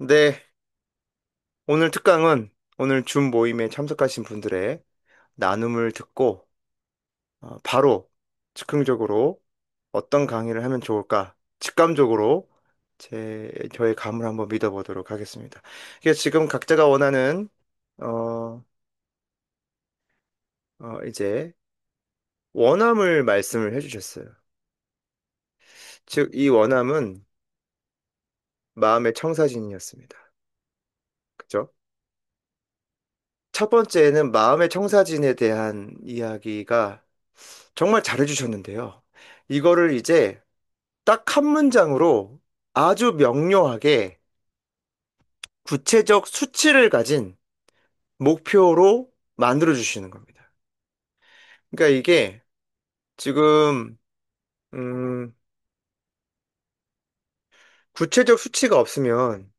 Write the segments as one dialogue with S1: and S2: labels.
S1: 네, 오늘 특강은 오늘 줌 모임에 참석하신 분들의 나눔을 듣고 바로 즉흥적으로 어떤 강의를 하면 좋을까 직감적으로 저의 감을 한번 믿어보도록 하겠습니다. 이게 지금 각자가 원하는 어, 이제 원함을 말씀을 해주셨어요. 즉, 이 원함은 마음의 청사진이었습니다. 그죠? 첫 번째는 마음의 청사진에 대한 이야기가 정말 잘해주셨는데요. 이거를 이제 딱 한 문장으로 아주 명료하게 구체적 수치를 가진 목표로 만들어 주시는 겁니다. 그러니까 이게 지금 음, 구체적 수치가 없으면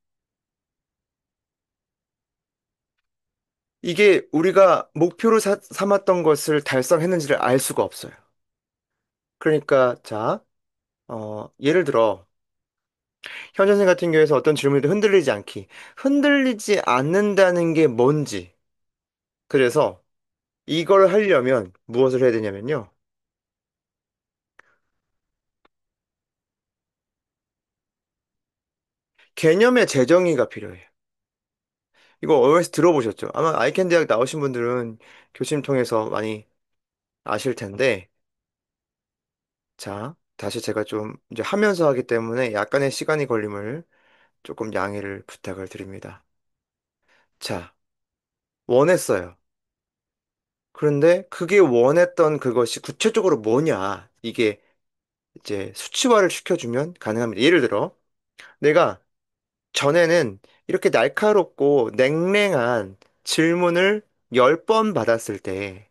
S1: 이게 우리가 목표로 삼았던 것을 달성했는지를 알 수가 없어요. 그러니까 자, 예를 들어 현 선생 같은 경우에서 어떤 질문에도 흔들리지 않기. 흔들리지 않는다는 게 뭔지. 그래서 이걸 하려면 무엇을 해야 되냐면요. 개념의 재정의가 필요해요. 이거 어디서 들어보셨죠? 아마 아이캔 대학 나오신 분들은 교심 통해서 많이 아실 텐데, 자, 다시 제가 좀 이제 하면서 하기 때문에 약간의 시간이 걸림을 조금 양해를 부탁을 드립니다. 자, 원했어요. 그런데 그게 원했던 그것이 구체적으로 뭐냐? 이게 이제 수치화를 시켜주면 가능합니다. 예를 들어, 내가 전에는 이렇게 날카롭고 냉랭한 질문을 10번 받았을 때,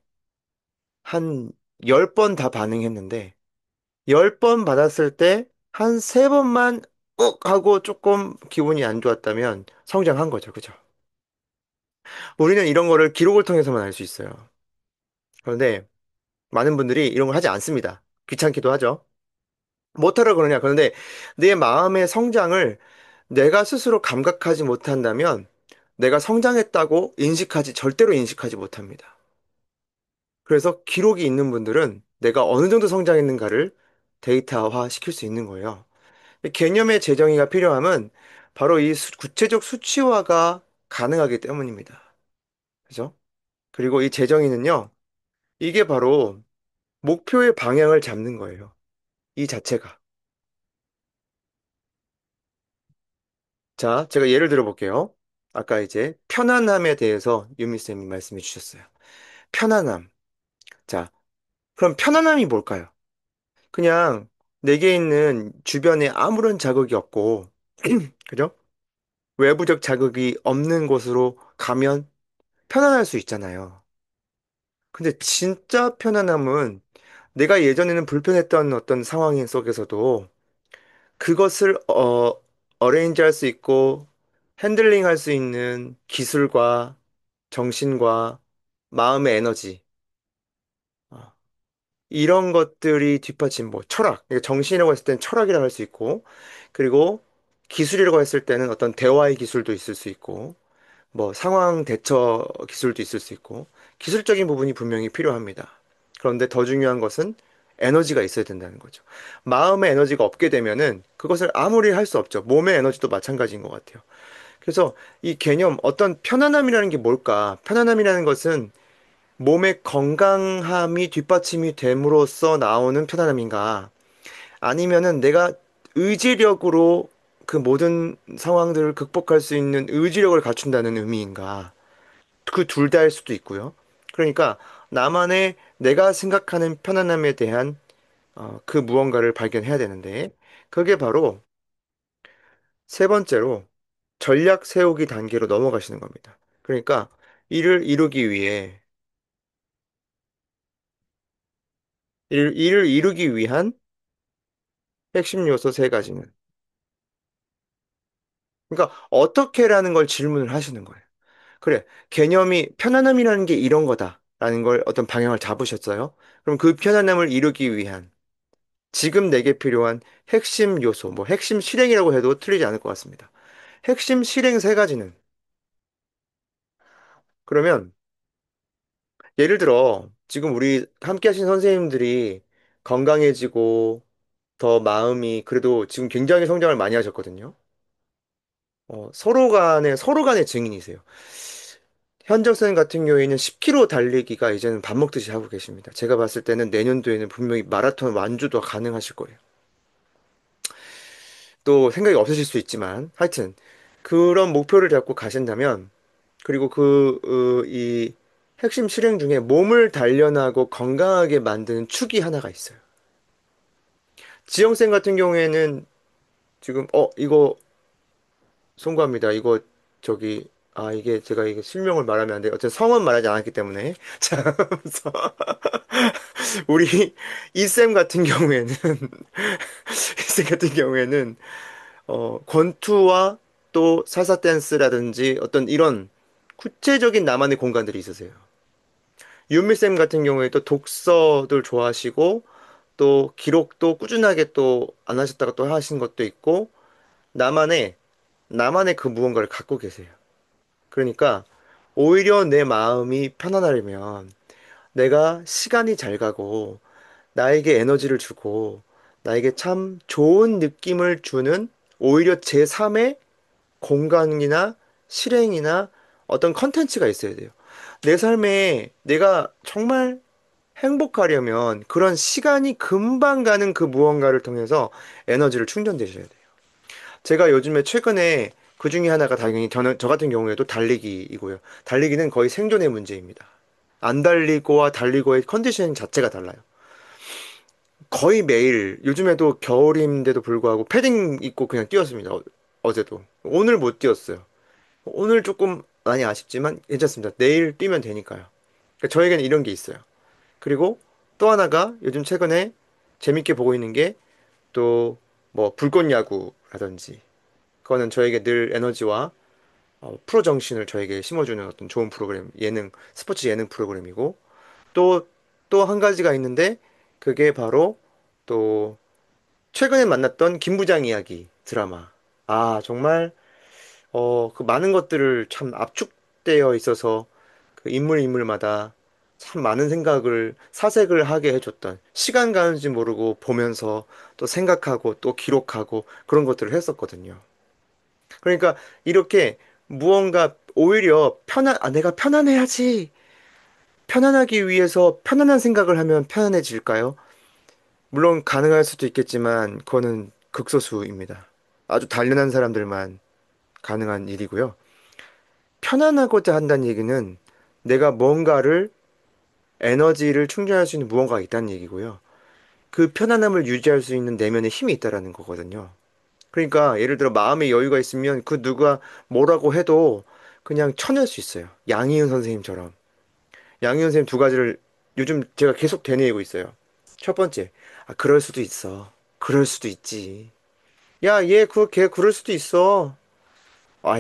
S1: 한 10번 다 반응했는데, 10번 받았을 때, 한 3번만 욱 하고 조금 기분이 안 좋았다면 성장한 거죠. 그죠? 우리는 이런 거를 기록을 통해서만 알 수 있어요. 그런데 많은 분들이 이런 걸 하지 않습니다. 귀찮기도 하죠. 못하라 그러냐? 그런데 내 마음의 성장을 내가 스스로 감각하지 못한다면 내가 성장했다고 절대로 인식하지 못합니다. 그래서 기록이 있는 분들은 내가 어느 정도 성장했는가를 데이터화 시킬 수 있는 거예요. 개념의 재정의가 필요함은 바로 이 구체적 수치화가 가능하기 때문입니다. 그죠? 그리고 이 재정의는요, 이게 바로 목표의 방향을 잡는 거예요. 이 자체가. 자, 제가 예를 들어 볼게요. 아까 이제 편안함에 대해서 유미쌤이 말씀해 주셨어요. 편안함. 자, 그럼 편안함이 뭘까요? 그냥 내게 있는 주변에 아무런 자극이 없고, 그죠? 외부적 자극이 없는 곳으로 가면 편안할 수 있잖아요. 근데 진짜 편안함은 내가 예전에는 불편했던 어떤 상황 속에서도 그것을 어레인지 할 수 있고 핸들링 할 수 있는 기술과 정신과 마음의 에너지 어, 이런 것들이 뒷받침 뭐 철학 정신이라고 했을 땐 철학이라고 할 수 있고 그리고 기술이라고 했을 때는 어떤 대화의 기술도 있을 수 있고 뭐 상황 대처 기술도 있을 수 있고 기술적인 부분이 분명히 필요합니다. 그런데 더 중요한 것은 에너지가 있어야 된다는 거죠. 마음의 에너지가 없게 되면은 그것을 아무리 할 수 없죠. 몸의 에너지도 마찬가지인 것 같아요. 그래서 이 개념 어떤 편안함이라는 게 뭘까? 편안함이라는 것은 몸의 건강함이 뒷받침이 됨으로써 나오는 편안함인가? 아니면은 내가 의지력으로 그 모든 상황들을 극복할 수 있는 의지력을 갖춘다는 의미인가? 그 둘 다일 수도 있고요. 그러니까 나만의 내가 생각하는 편안함에 대한 그 무언가를 발견해야 되는데 그게 바로 세 번째로 전략 세우기 단계로 넘어가시는 겁니다. 그러니까 이를 이루기 위해 이를 이루기 위한 핵심 요소 세 가지는 그러니까 어떻게라는 걸 질문을 하시는 거예요. 그래, 개념이 편안함이라는 게 이런 거다라는 걸 어떤 방향을 잡으셨어요. 그럼 그 편안함을 이루기 위한 지금 내게 필요한 핵심 요소, 뭐 핵심 실행이라고 해도 틀리지 않을 것 같습니다. 핵심 실행 세 가지는 그러면 예를 들어 지금 우리 함께 하신 선생님들이 건강해지고 더 마음이 그래도 지금 굉장히 성장을 많이 하셨거든요. 서로 간의 증인이세요. 현정 선생님 같은 경우에는 10km 달리기가 이제는 밥 먹듯이 하고 계십니다. 제가 봤을 때는 내년도에는 분명히 마라톤 완주도 가능하실 거예요. 또 생각이 없으실 수 있지만 하여튼 그런 목표를 잡고 가신다면 그리고 이 핵심 실행 중에 몸을 단련하고 건강하게 만드는 축이 하나가 있어요. 지영쌤 같은 경우에는 지금 이거 송구합니다. 이거 저기 이게 제가 이게 실명을 말하면 안 돼요. 어쨌든 성은 말하지 않았기 때문에 자 그래서 우리 이쌤 같은 경우에는 이쌤 같은 경우에는 권투와 또 살사 댄스라든지 어떤 이런 구체적인 나만의 공간들이 있으세요. 윤미쌤 같은 경우에 또 독서들 좋아하시고 또 기록도 꾸준하게 또 안 하셨다가 또 하신 것도 있고 나만의 나만의 그 무언가를 갖고 계세요. 그러니까 오히려 내 마음이 편안하려면 내가 시간이 잘 가고 나에게 에너지를 주고 나에게 참 좋은 느낌을 주는 오히려 제3의 공간이나 실행이나 어떤 컨텐츠가 있어야 돼요. 내 삶에 내가 정말 행복하려면 그런 시간이 금방 가는 그 무언가를 통해서 에너지를 충전되셔야 돼요. 제가 요즘에 최근에 그 중에 하나가 당연히 저 같은 경우에도 달리기이고요. 달리기는 거의 생존의 문제입니다. 안 달리고와 달리고의 컨디션 자체가 달라요. 거의 매일 요즘에도 겨울인데도 불구하고 패딩 입고 그냥 뛰었습니다. 어제도. 오늘 못 뛰었어요. 오늘 조금 많이 아쉽지만 괜찮습니다. 내일 뛰면 되니까요. 그러니까 저에게는 이런 게 있어요. 그리고 또 하나가 요즘 최근에 재밌게 보고 있는 게 또 뭐 불꽃 야구라든지 그거는 저에게 늘 에너지와 프로 정신을 저에게 심어주는 어떤 좋은 프로그램, 스포츠 예능 프로그램이고 또 또 한 가지가 있는데 그게 바로 또 최근에 만났던 김부장 이야기 드라마. 정말 그 많은 것들을 참 압축되어 있어서 그 인물마다 참 많은 생각을 사색을 하게 해줬던 시간 가는 줄 모르고 보면서 또 생각하고 또 기록하고 그런 것들을 했었거든요. 그러니까 이렇게 무언가 오히려 내가 편안해야지. 편안하기 위해서 편안한 생각을 하면 편안해질까요? 물론 가능할 수도 있겠지만 그거는 극소수입니다. 아주 단련한 사람들만 가능한 일이고요. 편안하고자 한다는 얘기는 내가 뭔가를 에너지를 충전할 수 있는 무언가가 있다는 얘기고요. 그 편안함을 유지할 수 있는 내면의 힘이 있다라는 거거든요. 그러니까 예를 들어 마음의 여유가 있으면 그 누가 뭐라고 해도 그냥 쳐낼 수 있어요. 양희은 선생님처럼. 양희은 선생님 두 가지를 요즘 제가 계속 되뇌이고 있어요. 첫 번째, 그럴 수도 있어. 그럴 수도 있지. 야, 걔 그럴 수도 있어.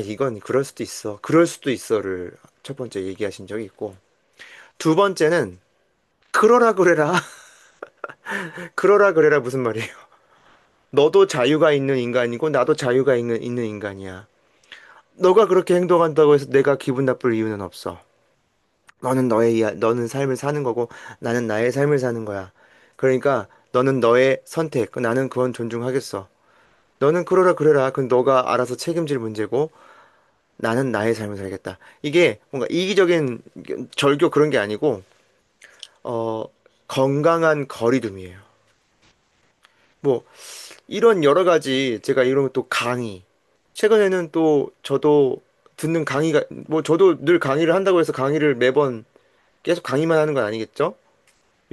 S1: 이건 그럴 수도 있어. 그럴 수도 있어를 첫 번째 얘기하신 적이 있고. 두 번째는, 그러라 그래라. 그러라 그래라 무슨 말이에요. 너도 자유가 있는 인간이고, 나도 자유가 있는 인간이야. 너가 그렇게 행동한다고 해서 내가 기분 나쁠 이유는 없어. 너는 삶을 사는 거고, 나는 나의 삶을 사는 거야. 그러니까, 너는 너의 선택, 나는 그건 존중하겠어. 너는 그러라 그래라. 그건 너가 알아서 책임질 문제고, 나는 나의 삶을 살겠다. 이게 뭔가 이기적인 절교 그런 게 아니고, 어, 건강한 거리둠이에요. 뭐, 이런 여러 가지, 제가 이런 것도 강의. 최근에는 또 저도 듣는 강의가, 뭐 저도 늘 강의를 한다고 해서 강의를 매번 계속 강의만 하는 건 아니겠죠?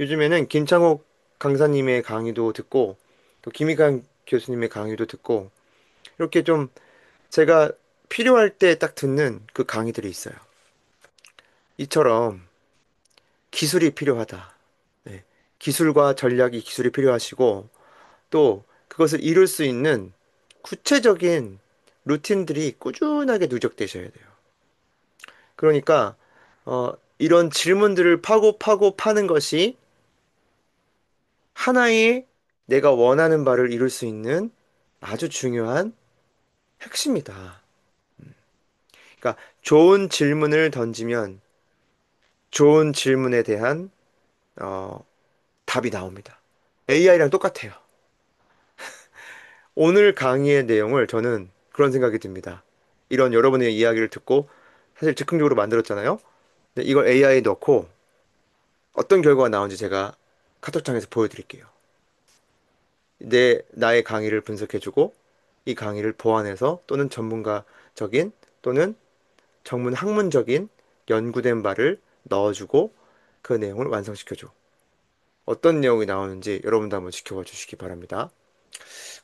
S1: 요즘에는 김창옥 강사님의 강의도 듣고, 또 김희강 교수님의 강의도 듣고, 이렇게 좀 제가 필요할 때 딱 듣는 그 강의들이 있어요. 이처럼 기술이 필요하다. 네. 기술과 전략이 기술이 필요하시고 또 그것을 이룰 수 있는 구체적인 루틴들이 꾸준하게 누적되셔야 돼요. 그러니까 이런 질문들을 파고 파는 것이 하나의 내가 원하는 바를 이룰 수 있는 아주 중요한 핵심이다. 그러니까 좋은 질문을 던지면 좋은 질문에 대한 어, 답이 나옵니다. AI랑 똑같아요. 오늘 강의의 내용을 저는 그런 생각이 듭니다. 이런 여러분의 이야기를 듣고 사실 즉흥적으로 만들었잖아요. 근데 이걸 AI에 넣고 어떤 결과가 나오는지 제가 카톡창에서 보여드릴게요. 나의 강의를 분석해주고 이 강의를 보완해서 또는 전문가적인 또는 전문 학문적인 연구된 바를 넣어주고 그 내용을 완성시켜줘. 어떤 내용이 나오는지 여러분도 한번 지켜봐 주시기 바랍니다.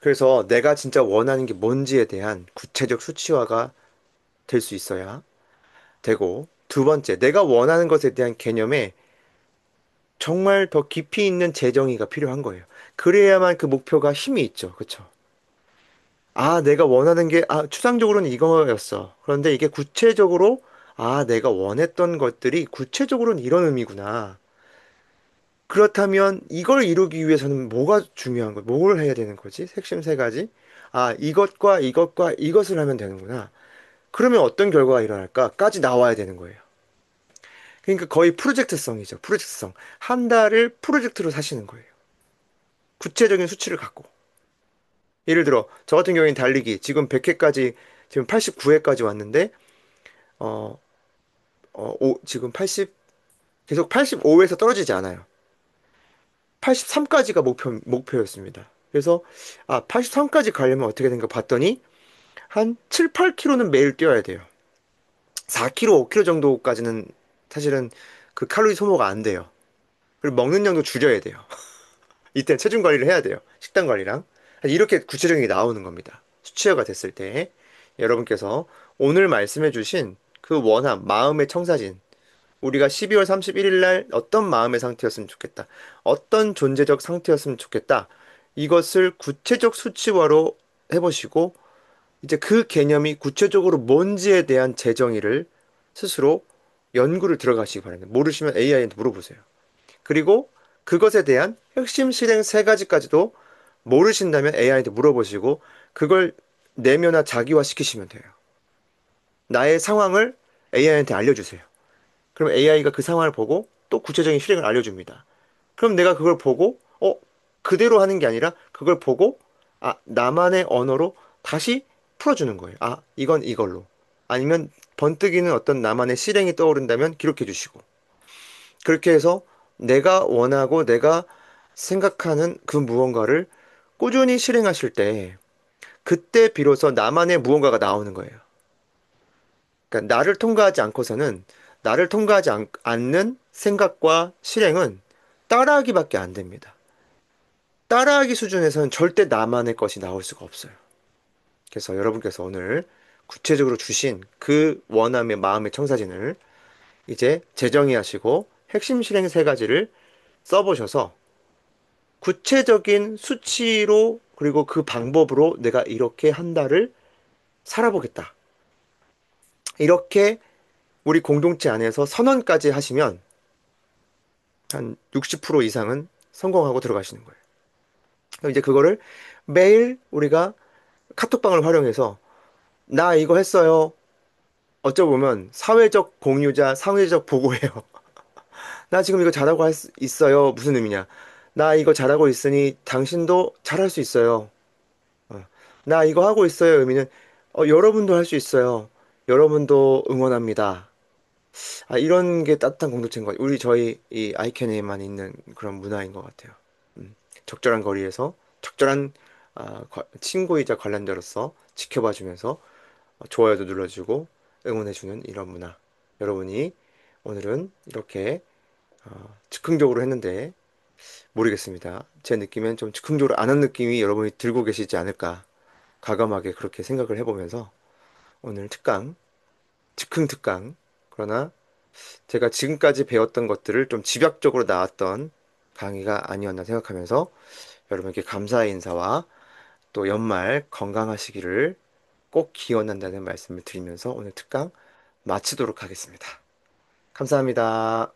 S1: 그래서 내가 진짜 원하는 게 뭔지에 대한 구체적 수치화가 될 수 있어야 되고, 두 번째, 내가 원하는 것에 대한 개념에 정말 더 깊이 있는 재정의가 필요한 거예요. 그래야만 그 목표가 힘이 있죠. 그쵸? 아, 내가 원하는 게, 추상적으로는 이거였어. 그런데 이게 구체적으로, 내가 원했던 것들이 구체적으로는 이런 의미구나. 그렇다면 이걸 이루기 위해서는 뭐가 중요한 거야? 뭘 해야 되는 거지? 핵심 세 가지? 이것과 이것과 이것을 하면 되는구나. 그러면 어떤 결과가 일어날까?까지 나와야 되는 거예요. 그러니까 거의 프로젝트성이죠. 프로젝트성. 한 달을 프로젝트로 사시는 거예요. 구체적인 수치를 갖고. 예를 들어, 저 같은 경우에는 달리기. 지금 100회까지, 지금 89회까지 왔는데, 어, 지금 80, 계속 85에서 떨어지지 않아요. 83까지가 목표였습니다. 그래서, 83까지 가려면 어떻게 된가 봤더니, 한 7, 8km는 매일 뛰어야 돼요. 4km, 5km 정도까지는 사실은 그 칼로리 소모가 안 돼요. 그리고 먹는 양도 줄여야 돼요. 이때 체중 관리를 해야 돼요. 식단 관리랑. 이렇게 구체적인 게 나오는 겁니다. 수치화가 됐을 때 여러분께서 오늘 말씀해주신 그 원함, 마음의 청사진, 우리가 12월 31일 날 어떤 마음의 상태였으면 좋겠다. 어떤 존재적 상태였으면 좋겠다. 이것을 구체적 수치화로 해보시고 이제 그 개념이 구체적으로 뭔지에 대한 재정의를 스스로 연구를 들어가시기 바랍니다. 모르시면 AI한테 물어보세요. 그리고 그것에 대한 핵심 실행 세 가지까지도 모르신다면 AI한테 물어보시고 그걸 내면화 자기화 시키시면 돼요. 나의 상황을 AI한테 알려주세요. 그럼 AI가 그 상황을 보고 또 구체적인 실행을 알려줍니다. 그럼 내가 그걸 보고, 그대로 하는 게 아니라 그걸 보고, 나만의 언어로 다시 풀어주는 거예요. 이건 이걸로. 아니면 번뜩이는 어떤 나만의 실행이 떠오른다면 기록해 주시고. 그렇게 해서 내가 원하고 내가 생각하는 그 무언가를 꾸준히 실행하실 때 그때 비로소 나만의 무언가가 나오는 거예요. 그러니까 나를 통과하지 않고서는 나를 통과하지 않는 생각과 실행은 따라하기밖에 안 됩니다. 따라하기 수준에서는 절대 나만의 것이 나올 수가 없어요. 그래서 여러분께서 오늘 구체적으로 주신 그 원함의 마음의 청사진을 이제 재정의 하시고 핵심 실행 세 가지를 써보셔서 구체적인 수치로 그리고 그 방법으로 내가 이렇게 한 달을 살아보겠다. 이렇게 우리 공동체 안에서 선언까지 하시면 한 60% 이상은 성공하고 들어가시는 거예요. 그럼 이제 그거를 매일 우리가 카톡방을 활용해서 나 이거 했어요. 어쩌보면 사회적 공유자, 사회적 보고예요. 나 지금 이거 잘하고 있어요. 무슨 의미냐? 나 이거 잘하고 있으니 당신도 잘할 수 있어요. 나 이거 하고 있어요. 의미는 여러분도 할 수 있어요. 여러분도 응원합니다. 이런 게 따뜻한 공동체인 것 같아요. 저희 이 아이캔에만 있는 그런 문화인 것 같아요. 음, 적절한 거리에서 적절한 친구이자 관련자로서 지켜봐주면서 좋아요도 눌러주고 응원해주는 이런 문화. 여러분이 오늘은 이렇게 즉흥적으로 했는데 모르겠습니다. 제 느낌엔 좀 즉흥적으로 안 한 느낌이 여러분이 들고 계시지 않을까. 과감하게 그렇게 생각을 해보면서 오늘 즉흥 특강. 그러나 제가 지금까지 배웠던 것들을 좀 집약적으로 나왔던 강의가 아니었나 생각하면서 여러분께 감사의 인사와 또 연말 건강하시기를 꼭 기원한다는 말씀을 드리면서 오늘 특강 마치도록 하겠습니다. 감사합니다.